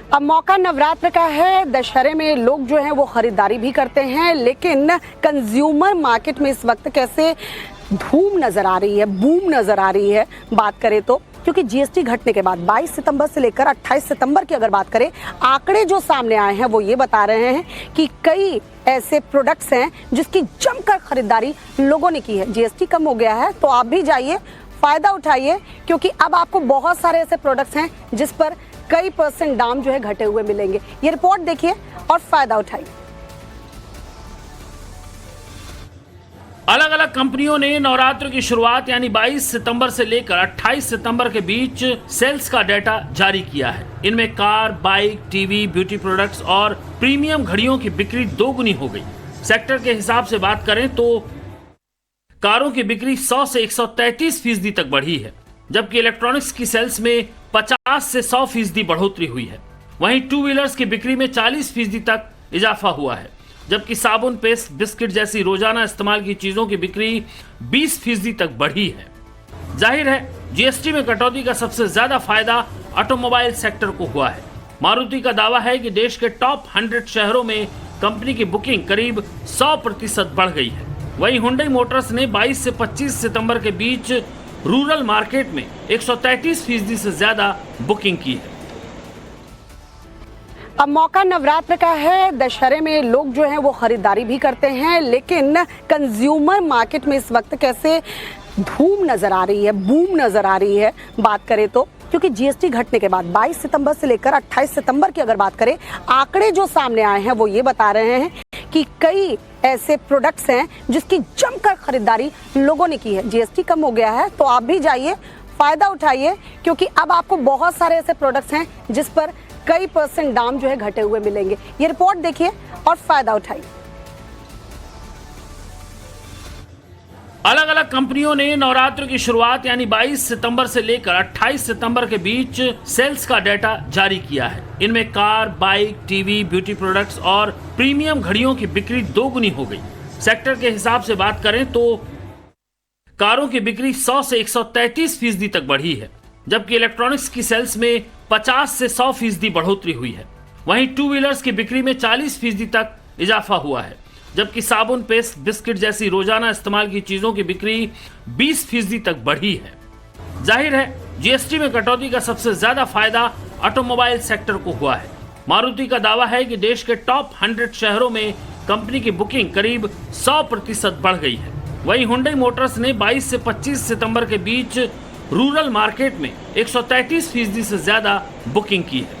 अब मौका नवरात्र का है। दशहरे में लोग जो हैं वो खरीदारी भी करते हैं, लेकिन कंज्यूमर मार्केट में इस वक्त कैसे धूम नजर आ रही है, बूम नजर आ रही है बात करें तो, क्योंकि जीएसटी घटने के बाद 22 सितंबर से लेकर 28 सितंबर की अगर बात करें, आंकड़े जो सामने आए हैं वो ये बता रहे हैं कि कई ऐसे प्रोडक्ट्स हैं जिसकी जमकर खरीदारी लोगों ने की है। जीएसटी कम हो गया है तो आप भी जाइए, फायदा उठाइए, क्योंकि अब आपको बहुत सारे ऐसे प्रोडक्ट्स हैं जिस पर कई % दाम जो है घटे हुए मिलेंगे। ये रिपोर्ट देखिए और फायदा उठाइए। अलग अलग कंपनियों ने नवरात्र की शुरुआत यानी 22 सितंबर से लेकर 28 सितंबर के बीच सेल्स का डेटा जारी किया है। इनमें car, bike, TV, beauty products और प्रीमियम घड़ियों की बिक्री दोगुनी हो गई। सेक्टर के हिसाब से बात करें तो कारों की बिक्री 100 से 133% तक बढ़ी है, जबकि इलेक्ट्रॉनिक्स की सेल्स में 50 से 100% बढ़ोतरी हुई है। वहीं टू व्हीलर्स की बिक्री में 40% तक इजाफा हुआ है, जबकि साबुन, पेस्ट, बिस्किट जैसी रोजाना इस्तेमाल की चीजों की बिक्री 20% तक बढ़ी है। जाहिर है जीएसटी में कटौती का सबसे ज्यादा फायदा ऑटोमोबाइल सेक्टर को हुआ है। मारुति का दावा है कि देश के टॉप 100 शहरों में कंपनी की बुकिंग करीब 100% बढ़ गई है। वहीं हुंडई मोटर्स ने 22 से 25 सितंबर के बीच रूरल मार्केट में 133% से ज्यादा बुकिंग की है। अब मौका नवरात्र का है। दशहरे में लोग जो हैं वो खरीदारी भी करते हैं, लेकिन कंज्यूमर मार्केट में इस वक्त कैसे धूम नजर आ रही है, बूम नजर आ रही है बात करें तो, क्योंकि जीएसटी घटने के बाद 22 सितंबर से लेकर 28 सितंबर की अगर बात करें, आंकड़े जो सामने आए हैं वो ये बता रहे हैं कि कई ऐसे प्रोडक्ट्स हैं जिसकी जमकर खरीदारी लोगों ने की है। जीएसटी कम हो गया है तो आप भी जाइए, फायदा उठाइए, क्योंकि अब आपको बहुत सारे ऐसे प्रोडक्ट्स हैं जिस पर कई % दाम जो है घटे हुए मिलेंगे। ये रिपोर्ट देखिए और फायदा उठाइए। अलग अलग कंपनियों ने नवरात्र की शुरुआत यानी 22 सितंबर से लेकर 28 सितंबर के बीच सेल्स का डेटा जारी किया है। इनमें car, bike, TV, beauty products और प्रीमियम घड़ियों की बिक्री दोगुनी हो गई। सेक्टर के हिसाब से बात करें तो कारों की बिक्री 100 से 133% तक बढ़ी है, जबकि इलेक्ट्रॉनिक्स की सेल्स में 50 से 100% बढ़ोतरी हुई है। वहीं टू व्हीलर्स की बिक्री में 40% तक इजाफा हुआ है, जबकि साबुन, पेस्ट, बिस्किट जैसी रोजाना इस्तेमाल की चीजों की बिक्री 20% तक बढ़ी है। जाहिर है जीएसटी में कटौती का सबसे ज्यादा फायदा ऑटोमोबाइल सेक्टर को हुआ है। मारुति का दावा है कि देश के टॉप 100 शहरों में कंपनी की बुकिंग करीब 100% बढ़ गई है। वहीं हुंडई मोटर्स ने 22 से 25 सितंबर के बीच रूरल मार्केट में 133% से ज्यादा बुकिंग की है।